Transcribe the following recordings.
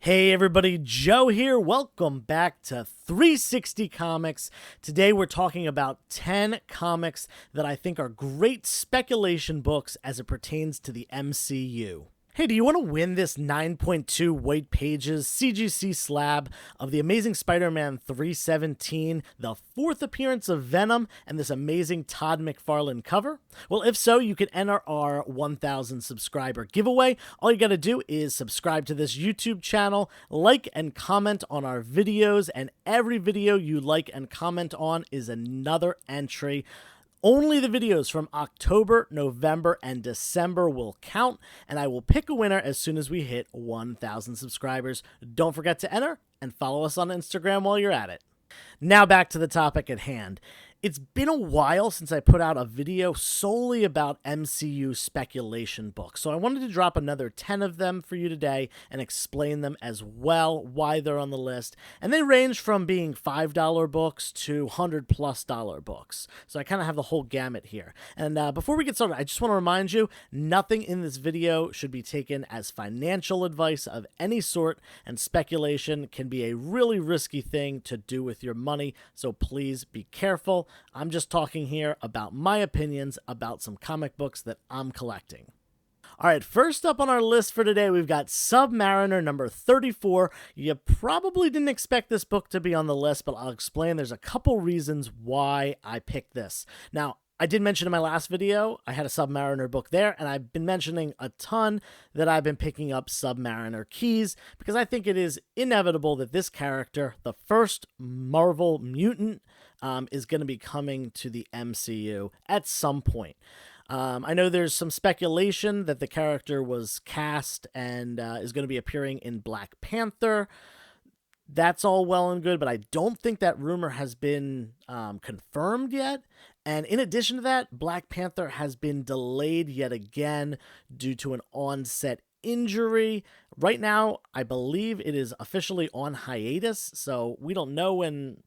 Hey everybody, Joe here. Welcome back to 360 Comics. Today we're talking about 10 comics that I think are great speculation books as it pertains to the MCU. Hey, do you want to win this 9.2 white pages CGC slab of The Amazing Spider-Man 317, the fourth appearance of Venom, and this amazing Todd McFarlane cover? Well, if so, you can enter our 1,000 subscriber giveaway. All you got to do is subscribe to this YouTube channel, like and comment on our videos, and every video you like and comment on is another entry. Only the videos from October, November, and December will count, and I will pick a winner as soon as we hit 1,000 subscribers. Don't forget to enter, and follow us on Instagram while you're at it. Now back to the topic at hand. It's been a while since I put out a video solely about MCU speculation books, so I wanted to drop another 10 of them for you today and explain them as well, why they're on the list. And they range from being $5 books to $100+ books, so I kind of have the whole gamut here. And before we get started, I just want to remind you, nothing in this video should be taken as financial advice of any sort, and speculation can be a really risky thing to do with your money, so please be careful. I'm just talking here about my opinions about some comic books that I'm collecting. All right, first up on our list for today, we've got Submariner number 34. You probably didn't expect this book to be on the list, but I'll explain. There's a couple reasons why I picked this. Now, I did mention in my last video, I had a Submariner book there, and I've been mentioning a ton that I've been picking up Submariner keys, because I think it is inevitable that this character, the first Marvel mutant, is going to be coming to the MCU at some point. I know there's some speculation that the character was cast and is going to be appearing in Black Panther. That's all well and good, but I don't think that rumor has been confirmed yet. And in addition to that, Black Panther has been delayed yet again due to an on-set injury. Right now, I believe it is officially on hiatus, so we don't know when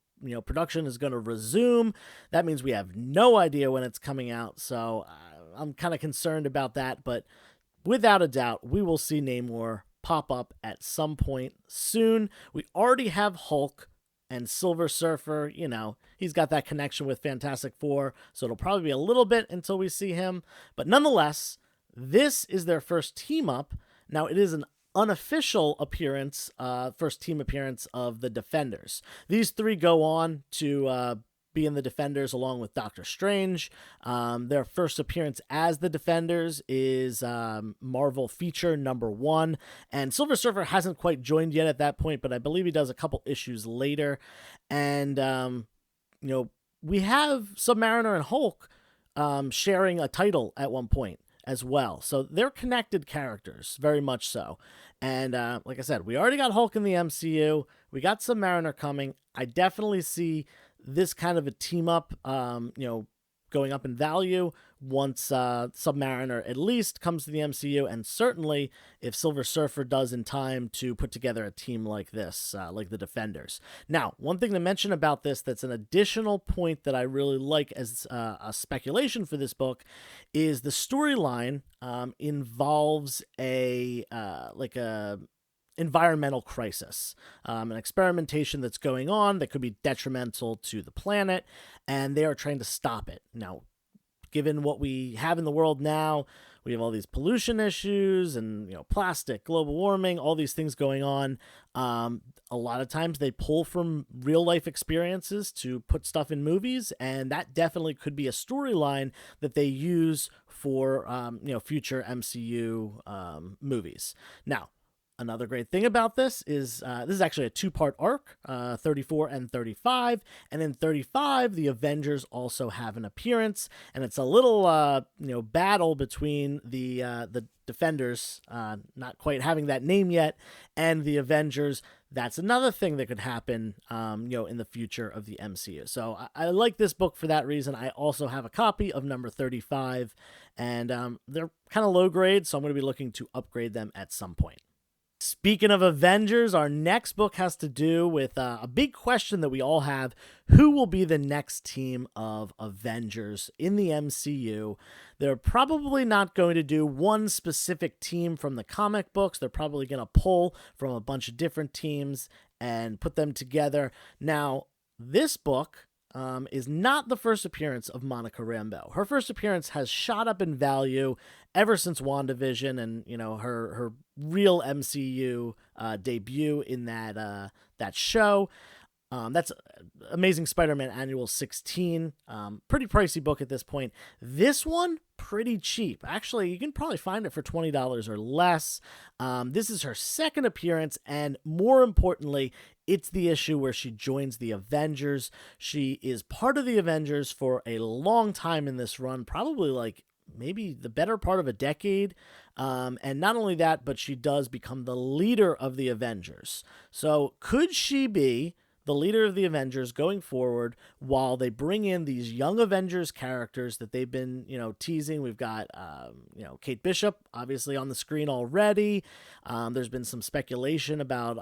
production is going to resume. That means we have no idea when it's coming out, so I'm kind of concerned about that, but without a doubt, we will see Namor pop up at some point soon. We already have Hulk and Silver Surfer. He's got that connection with Fantastic Four, so it'll probably be a little bit until we see him, but nonetheless, this is their first team up. Now, it is an unofficial appearance, first team appearance of the Defenders. These three go on to be in the Defenders along with Doctor Strange. Their first appearance as the Defenders is Marvel feature number 1, and Silver Surfer hasn't quite joined yet at that point, but I believe he does a couple issues later. And we have Submariner and Hulk sharing a title at one point as well, so they're connected characters, very much so. And like I said, we already got Hulk in the MCU, we got Submariner coming. I definitely see this kind of a team up going up in value once Submariner at least comes to the MCU, and certainly if Silver Surfer does in time to put together a team like this, like the Defenders. Now, one thing to mention about this that's an additional point that I really like as a speculation for this book is the storyline involves a environmental crisis, an experimentation that's going on that could be detrimental to the planet, and they are trying to stop it. Now, given what we have in the world now, we have all these pollution issues and plastic, global warming, all these things going on. A lot of times they pull from real life experiences to put stuff in movies, and that definitely could be a storyline that they use for future MCU movies. Now, another great thing about this is actually a 2-part arc, 34 and 35, and in 35 the Avengers also have an appearance, and it's a little battle between the Defenders, not quite having that name yet, and the Avengers. That's another thing that could happen in the future of the MCU. So I like this book for that reason. I also have a copy of number 35, and they're kind of low grade, so I'm going to be looking to upgrade them at some point. Speaking of Avengers, our next book has to do with a big question that we all have. Who will be the next team of Avengers in the MCU? They're probably not going to do one specific team from the comic books. They're probably going to pull from a bunch of different teams and put them together. Now, this book is not the first appearance of Monica Rambeau. Her first appearance has shot up in value ever since WandaVision and, her real MCU debut in that show. That's Amazing Spider-Man Annual 16. Pretty pricey book at this point. This one, pretty cheap. Actually, you can probably find it for $20 or less. This is her second appearance, and more importantly, it's the issue where she joins the Avengers. She is part of the Avengers for a long time in this run, probably like maybe the better part of a decade. And not only that, but she does become the leader of the Avengers. So could she be the leader of the Avengers going forward while they bring in these young Avengers characters that they've been, teasing? We've got, Kate Bishop obviously on the screen already. There's been some speculation about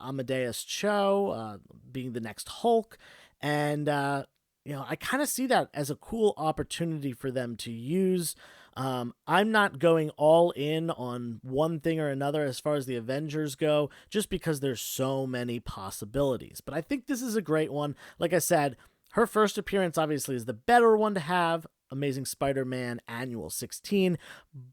Amadeus Cho being the next Hulk. And, I kind of see that as a cool opportunity for them to use. I'm not going all in on one thing or another as far as the Avengers go, just because there's so many possibilities. But I think this is a great one. Like I said, her first appearance obviously is the better one to have. Amazing Spider-Man Annual 16,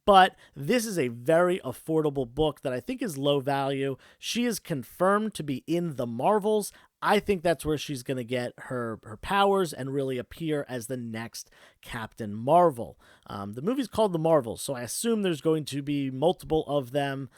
but this is a very affordable book that I think is low value. She is confirmed to be in the Marvels. I think that's where she's going to get her powers and really appear as the next Captain Marvel. The movie's called The Marvels, so I assume there's going to be multiple of them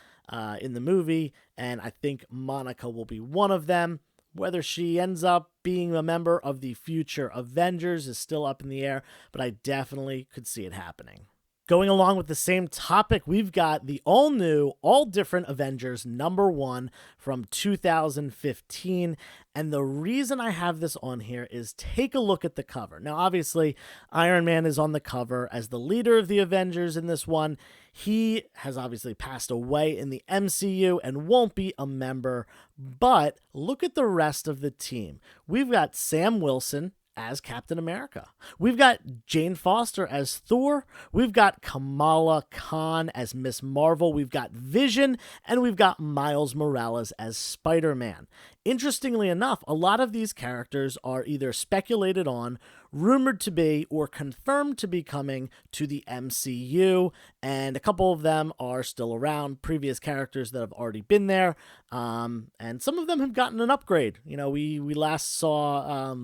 in the movie, and I think Monica will be one of them. Whether she ends up being a member of the future Avengers is still up in the air, but I definitely could see it happening. Going along with the same topic, we've got the all-new, all-different Avengers #1 from 2015. And the reason I have this on here is take a look at the cover. Now, obviously, Iron Man is on the cover as the leader of the Avengers in this one. He has obviously passed away in the MCU and won't be a member. But look at the rest of the team. We've got Sam Wilson as Captain America. We've got Jane Foster as Thor. We've got Kamala Khan as Miss Marvel. We've got Vision, and we've got Miles Morales as Spider-Man. Interestingly enough, a lot of these characters are either speculated on, rumored to be, or confirmed to be coming to the MCU, and a couple of them are still around, previous characters that have already been there, and some of them have gotten an upgrade. We last saw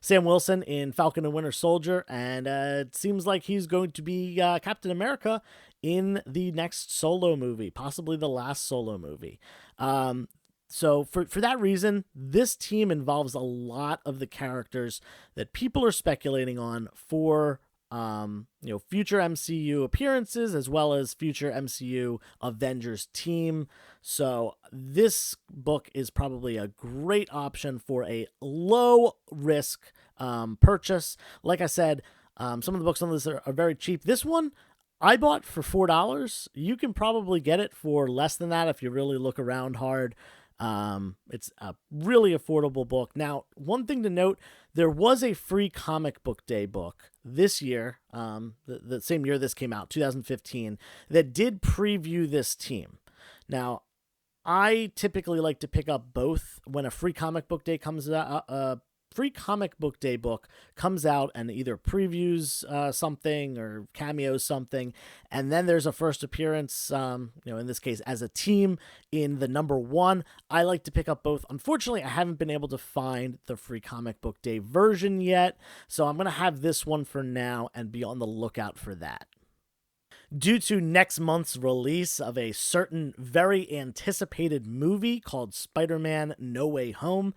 Sam Wilson in Falcon and Winter Soldier, and it seems like he's going to be Captain America in the next solo movie, possibly the last solo movie. So for that reason, this team involves a lot of the characters that people are speculating on for future MCU appearances as well as future MCU Avengers team. So this book is probably a great option for a low risk purchase. Like I said, some of the books on this are very cheap. This one I bought for $4. You can probably get it for less than that if you really look around hard. It's a really affordable book. Now, one thing to note, there was a free comic book day book this year, the same year this came out, 2015, that did preview this team. Now, I typically like to pick up both when a free comic book day comes out. Free comic book day book comes out and either previews something or cameos something, and then there's a first appearance, in this case as a team in the #1. I like to pick up both. Unfortunately, I haven't been able to find the free comic book day version yet, so I'm going to have this one for now and be on the lookout for that. Due to next month's release of a certain very anticipated movie called Spider-Man No Way Home,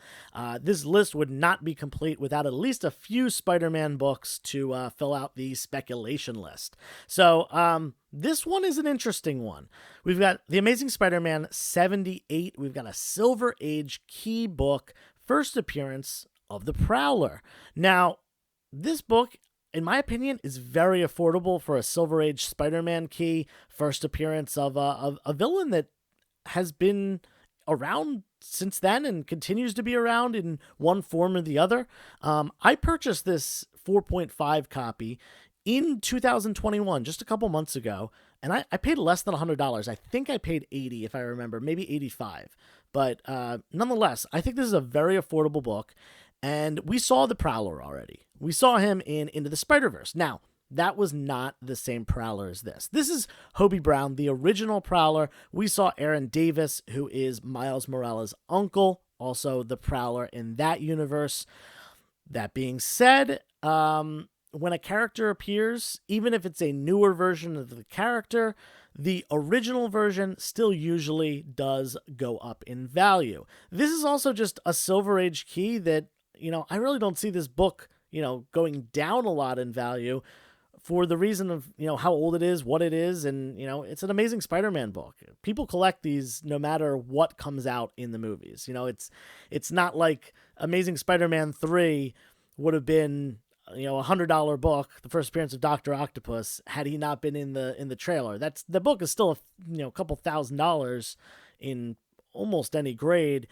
this list would not be complete without at least a few Spider-Man books to fill out the speculation list. So this one is an interesting one. We've got The Amazing Spider-Man 78. We've got a Silver Age key book, first appearance of the Prowler. Now, this book, in my opinion, is very affordable for a Silver Age Spider-Man key, first appearance of a villain that has been around since then and continues to be around in one form or the other. I purchased this 4.5 copy in 2021, just a couple months ago, and I paid less than $100. I think I paid 80, if I remember, maybe 85. But nonetheless, I think this is a very affordable book, and we saw the Prowler already. We saw him in Into the Spider-Verse. Now, that was not the same Prowler as this. This is Hobie Brown, the original Prowler. We saw Aaron Davis, who is Miles Morales' uncle, also the Prowler in that universe. That being said, when a character appears, even if it's a newer version of the character, the original version still usually does go up in value. This is also just a Silver Age key that, I really don't see this book, going down a lot in value for the reason of, how old it is, what it is, and, it's an Amazing Spider-Man book. People collect these no matter what comes out in the movies. It's not like Amazing Spider-Man 3 would have been, $100 book, the first appearance of Dr. Octopus, had he not been in the trailer. The book is still a couple $1,000s in almost any grade.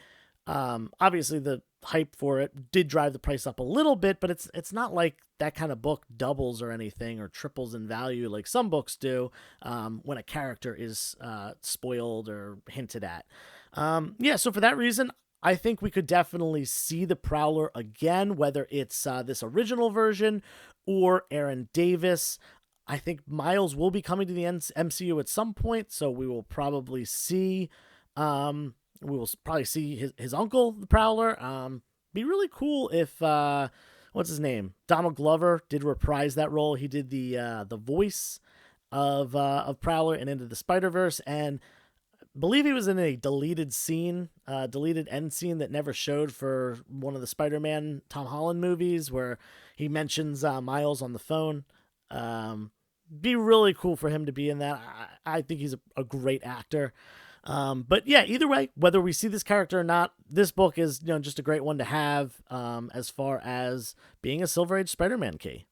Obviously the hype for it did drive the price up a little bit, but it's not like that kind of book doubles or anything or triples in value like some books do when a character is spoiled or hinted at. So for that reason, I think we could definitely see the Prowler again, whether it's this original version or Aaron Davis. I think Miles will be coming to the MCU at some point, so we will probably see his uncle, the Prowler. Be really cool if what's his name, Donald Glover, did reprise that role. He did the voice of Prowler in Into the Spider-Verse, and believe he was in a deleted end scene that never showed for one of the Spider-Man Tom Holland movies where he mentions Miles on the phone. Be really cool for him to be in that. I think he's a great actor. But yeah, either way, whether we see this character or not, this book is just a great one to have as far as being a Silver Age Spider-Man key.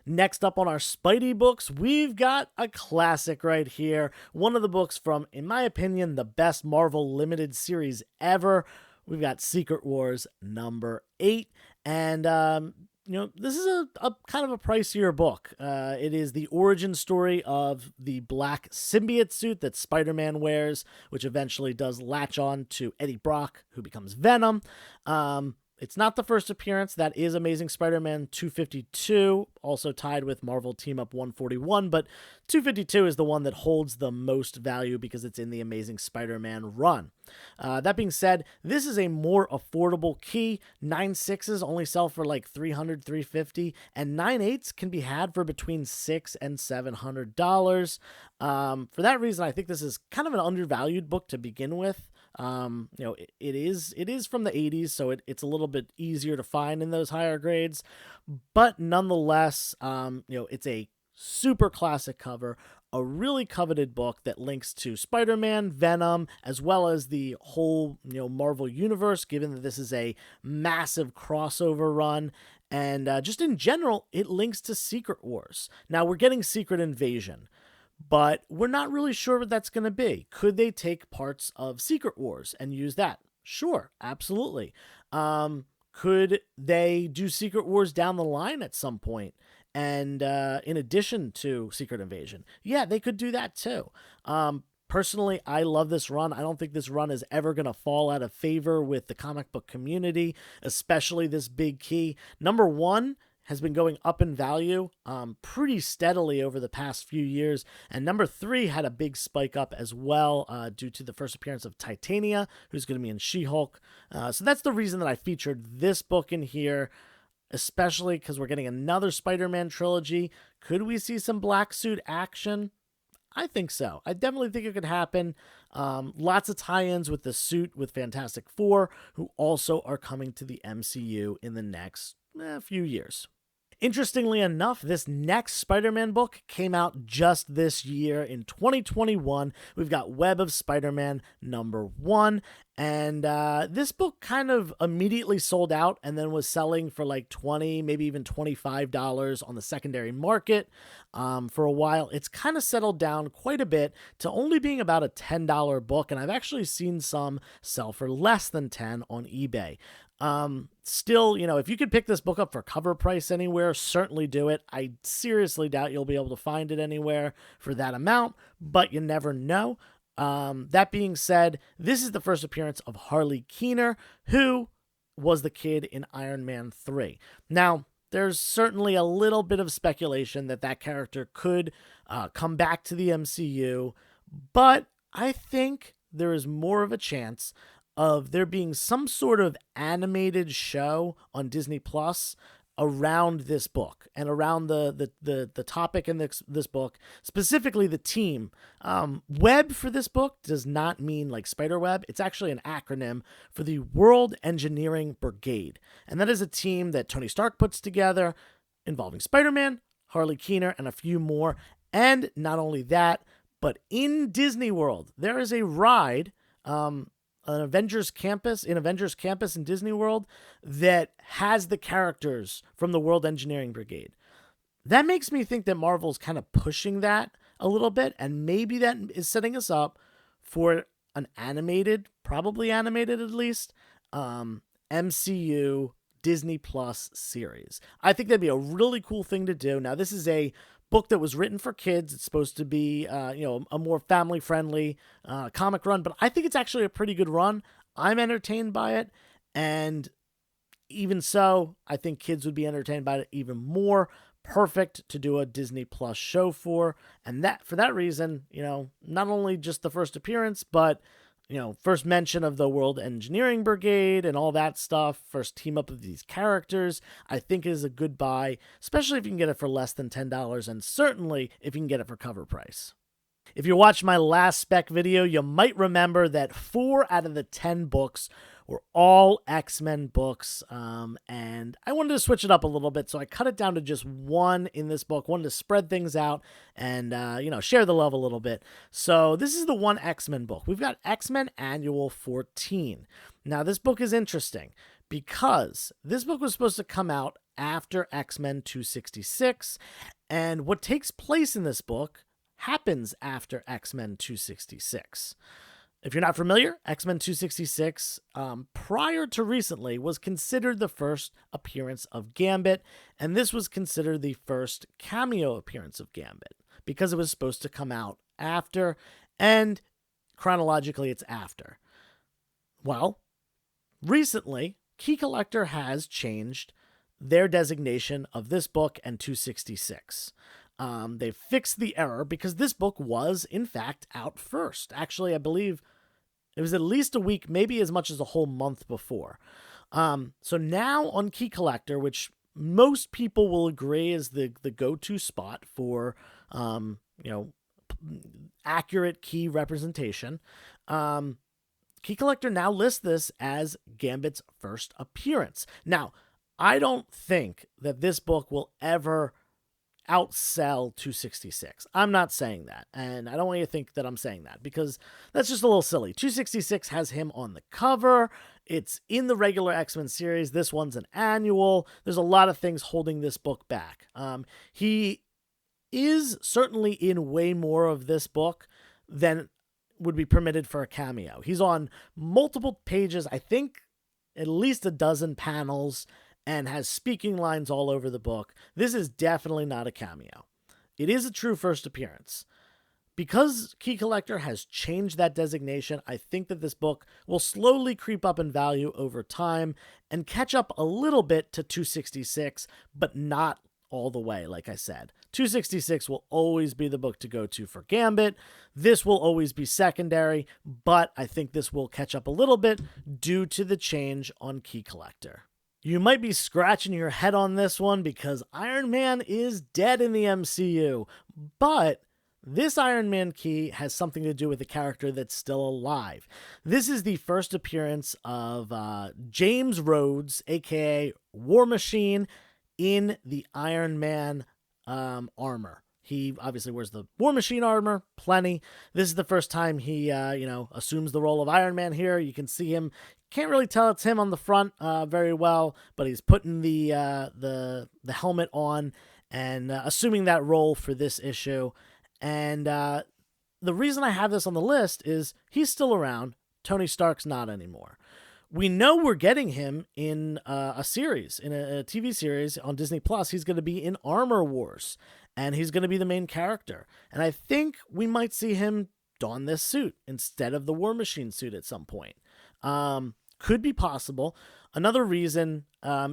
Next up on our Spidey books, we've got a classic right here. One of the books from, in my opinion, the best Marvel limited series ever. We've got Secret Wars number 8. And, this is a kind of a pricier book. It is the origin story of the black symbiote suit that Spider-Man wears, which eventually does latch on to Eddie Brock, who becomes Venom. It's not the first appearance. That is Amazing Spider-Man 252, also tied with Marvel Team Up 141, but 252 is the one that holds the most value because it's in the Amazing Spider-Man run. That being said, this is a more affordable key. 9.6s only sell for like $300, $350, and 9.8s can be had for between $600 and $700. For that reason, I think this is kind of an undervalued book to begin with. It is from the 80s, so it's a little bit easier to find in those higher grades, but nonetheless, it's a super classic cover, a really coveted book that links to Spider-Man, Venom, as well as the whole, Marvel universe, given that this is a massive crossover run. And just in general, it links to Secret Wars. Now, we're getting Secret Invasion, but we're not really sure what that's going to be. Could they take parts of Secret Wars and use that? Sure, absolutely. Could they do Secret Wars down the line at some point? And in addition to Secret Invasion? Yeah, they could do that too. Personally, I love this run. I don't think this run is ever going to fall out of favor with the comic book community, especially this big key. Number 1 has been going up in value pretty steadily over the past few years. And number 3 had a big spike up as well due to the first appearance of Titania, who's going to be in She-Hulk. So that's the reason that I featured this book in here, especially because we're getting another Spider-Man trilogy. Could we see some black suit action? I think so. I definitely think it could happen. Lots of tie-ins with the suit with Fantastic Four, who also are coming to the MCU in the next few years. Interestingly enough, this next Spider-Man book came out just this year in 2021. We've got Web of Spider-Man #1. And this book kind of immediately sold out and then was selling for like $20, maybe even $25 on the secondary market for a while. It's kind of settled down quite a bit to only being about a $10 book. And I've actually seen some sell for less than $10 on eBay. Still, if you could pick this book up for cover price anywhere, certainly do it. I seriously doubt you'll be able to find it anywhere for that amount, but you never know. That being said, this is the first appearance of Harley Keener, who was the kid in Iron Man 3. Now, there's certainly a little bit of speculation that character could come back to the MCU, but I think there is more of a chance of there being some sort of animated show on Disney Plus around this book and around the topic in this book, specifically the team. Web for this book does not mean like Spiderweb. It's actually an acronym for the World Engineering Brigade. And that is a team that Tony Stark puts together involving Spider-Man, Harley Keener, and a few more. And not only that, but in Disney World, there is a ride, an Avengers campus in Disney World that has the characters from the World Engineering Brigade. That makes me think that Marvel's kind of pushing that a little bit, and maybe that is setting us up for an animated, probably animated at least, MCU Disney Plus series. I think that'd be a really cool thing to do. Now, this is a book that was written for kids. It's supposed to be, a more family-friendly comic run, but I think it's actually a pretty good run. I'm entertained by it, and even so, I think kids would be entertained by it even more. Perfect to do a Disney Plus show for, and that for that reason, not only just the first appearance, but first mention of the World Engineering Brigade and all that stuff, first team up of these characters, I think is a good buy, especially if you can get it for less than $10, and certainly if you can get it for cover price. If you watched my last spec video, you might remember that 4 out of the 10 books were all X-Men books, and I wanted to switch it up a little bit, so I cut it down to just 1 in this book, wanted to spread things out and, share the love a little bit. So this is the 1 X-Men book. We've got X-Men Annual 14. Now, this book is interesting because this book was supposed to come out after X-Men 266, and what takes place in this book happens after X-Men 266. If you're not familiar, X-Men 266, prior to recently, was considered the first appearance of Gambit, and this was considered the first cameo appearance of Gambit, because it was supposed to come out after, and chronologically it's after. Well, recently, Key Collector has changed their designation of this book and 266. They fixed the error because this book was, in fact, out first. Actually, I believe it was at least a week, maybe as much as a whole month before. So now on Key Collector, which most people will agree is the go-to spot for, accurate key representation, Key Collector now lists this as Gambit's first appearance. Now, I don't think that this book will ever outsell 266. I'm not saying that, and I don't want you to think that I'm saying that, because that's just a little silly. 266 has him on the cover. It's in the regular X-Men series. This one's an annual. There's a lot of things holding this book back. He is certainly in way more of this book than would be permitted for a cameo. He's on multiple pages, I think at least a dozen panels, and has speaking lines all over the book. This is definitely not a cameo. It is a true first appearance. Because Key Collector has changed that designation, I think that this book will slowly creep up in value over time and catch up a little bit to 266, but not all the way, like I said. 266 will always be the book to go to for Gambit. This will always be secondary, but I think this will catch up a little bit due to the change on Key Collector. You might be scratching your head on this one because Iron Man is dead in the MCU, but this Iron Man key has something to do with a character that's still alive. This is the first appearance of James Rhodes, aka War Machine, in the Iron Man armor. He obviously wears the War Machine armor, plenty. This is the first time he, assumes the role of Iron Man here. You can see him. Can't really tell it's him on the front very well, but he's putting the helmet on and assuming that role for this issue. And the reason I have this on the list is he's still around. Tony Stark's not anymore. We know we're getting him in a series, in a TV series on Disney Plus. He's going to be in Armor Wars, and he's going to be the main character. And I think we might see him don this suit instead of the War Machine suit at some point. Could be possible. Another reason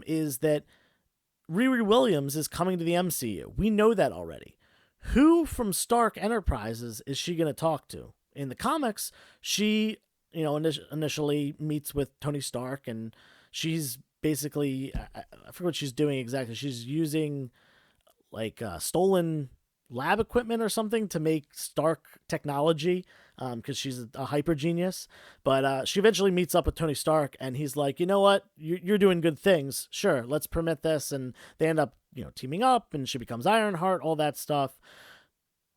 is that Riri Williams is coming to the MCU. We know that already. Who from Stark Enterprises is she going to talk to? In the comics, she initially meets with Tony Stark, and she's basically, I forget what she's doing exactly. She's using like stolen lab equipment or something to make Stark technology, because she's a hyper genius. But she eventually meets up with Tony Stark, and he's like, you know what, you're doing good things. Sure, let's permit this. And they end up, teaming up, and she becomes Ironheart, all that stuff.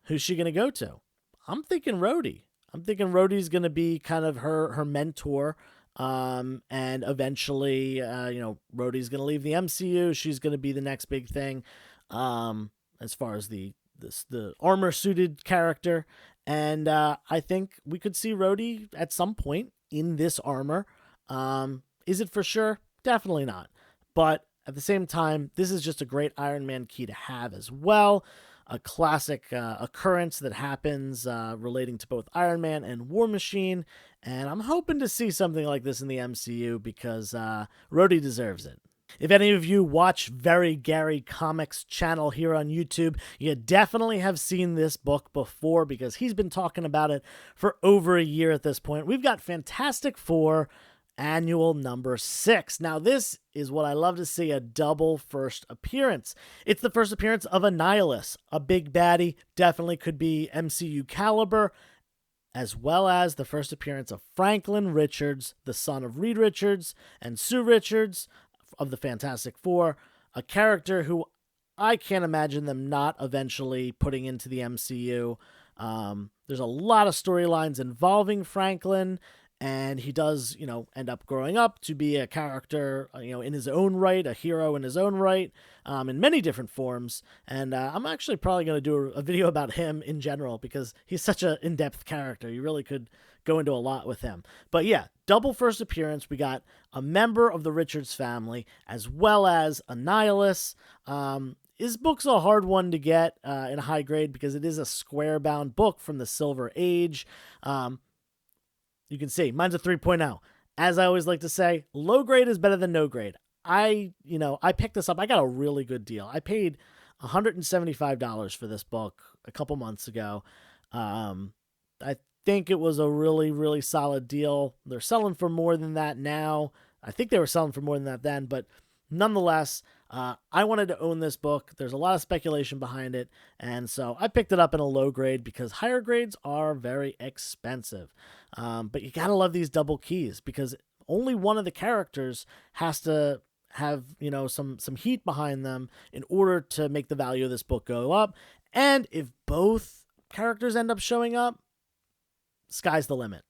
Who's she going to go to? I'm thinking Rhodey. I'm thinking Rhodey's going to be kind of her mentor. And eventually, Rhodey's going to leave the MCU. She's going to be the next big thing, as far as the armor-suited character. And I think we could see Rhodey at some point in this armor. Is it for sure? Definitely not. But at the same time, this is just a great Iron Man key to have as well. A classic occurrence that happens relating to both Iron Man and War Machine. And I'm hoping to see something like this in the MCU because Rhodey deserves it. If any of you watch Very Gary Comics channel here on YouTube, you definitely have seen this book before because he's been talking about it for over a year at this point. We've got Fantastic Four Annual number 6. Now, this is what I love to see, a double first appearance. It's the first appearance of Annihilus, a big baddie, definitely could be MCU caliber, as well as the first appearance of Franklin Richards, the son of Reed Richards and Sue Richards of the Fantastic Four, a character who I can't imagine them not eventually putting into the MCU. There's a lot of storylines involving Franklin, and he does, end up growing up to be a character, in his own right, a hero in his own right, in many different forms. And I'm actually probably going to do a video about him in general because he's such an in-depth character. You really could go into a lot with him. But yeah, double first appearance. We got a member of the Richards family as well as Annihilus. His book's a hard one to get in a high grade because it is a square-bound book from the Silver Age. You can see mine's a 3.0. As I always like to say, low grade is better than no grade. I picked this up. I got a really good deal. I paid $175 for this book a couple months ago. I think it was a really, really solid deal. They're selling for more than that now. I think they were selling for more than that then, but nonetheless, I wanted to own this book. There's a lot of speculation behind it, and so I picked it up in a low grade because higher grades are very expensive. But you gotta love these double keys because only one of the characters has to have, some heat behind them in order to make the value of this book go up. And if both characters end up showing up, sky's the limit.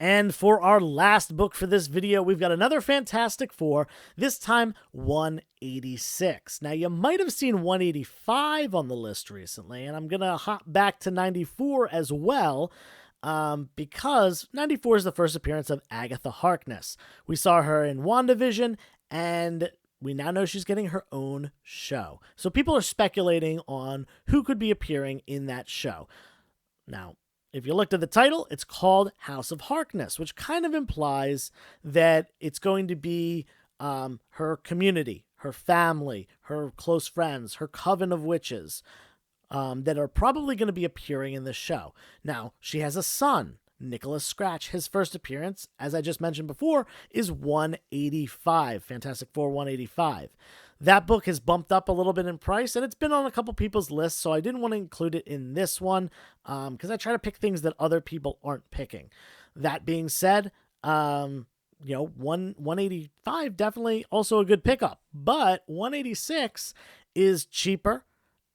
And for our last book for this video, we've got another Fantastic Four, this time 186. Now, you might have seen 185 on the list recently, and I'm going to hop back to 94 as well, because 94 is the first appearance of Agatha Harkness. We saw her in WandaVision, and we now know she's getting her own show. So people are speculating on who could be appearing in that show. Now, if you looked at the title, it's called House of Harkness, which kind of implies that it's going to be her community, her family, her close friends, her coven of witches that are probably going to be appearing in this show. Now, she has a son, Nicholas Scratch. His first appearance, as I just mentioned before, is 185, Fantastic Four 185. That book has bumped up a little bit in price, and it's been on a couple people's lists, so I didn't want to include it in this one because I try to pick things that other people aren't picking. That being said, 185 definitely also a good pickup, but 186 is cheaper,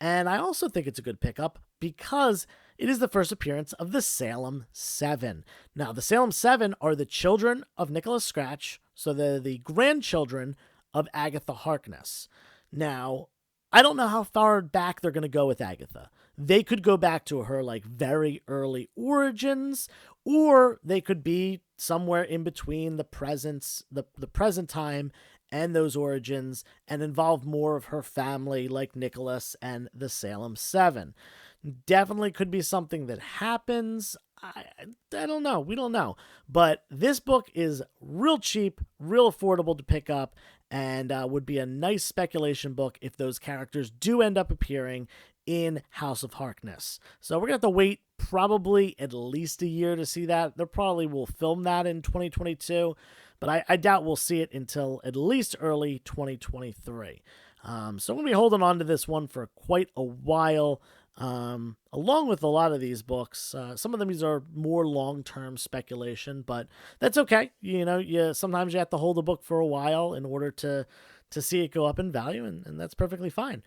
and I also think it's a good pickup because it is the first appearance of the Salem 7. Now, the Salem 7 are the children of Nicholas Scratch, so they're the grandchildren of Agatha Harkness. Now, I don't know how far back they're going to go with Agatha. They could go back to her like very early origins, or they could be somewhere in between the present time and those origins and involve more of her family like Nicholas and the Salem 7. Definitely could be something that happens. I don't know. We don't know. But this book is real cheap, real affordable to pick up, and would be a nice speculation book if those characters do end up appearing in House of Harkness. So we're going to have to wait probably at least a year to see that. They probably will film that in 2022, but I doubt we'll see it until at least early 2023. So I'm going to be holding on to this one for quite a while. Along with a lot of these books, some of them are more long-term speculation, but that's okay. Sometimes you have to hold a book for a while in order to see it go up in value, and that's perfectly fine.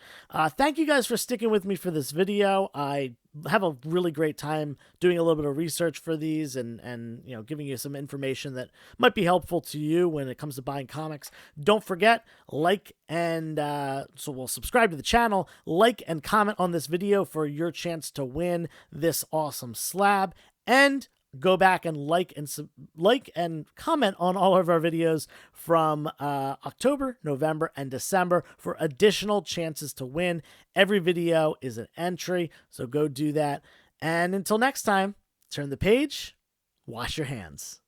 Thank you guys for sticking with me for this video. I have a really great time doing a little bit of research for these and giving you some information that might be helpful to you when it comes to buying comics. Don't forget, subscribe to the channel, like and comment on this video for your chance to win this awesome slab, and go back and like and comment on all of our videos from October, November, and December for additional chances to win. Every video is an entry, so go do that. And until next time, turn the page, wash your hands.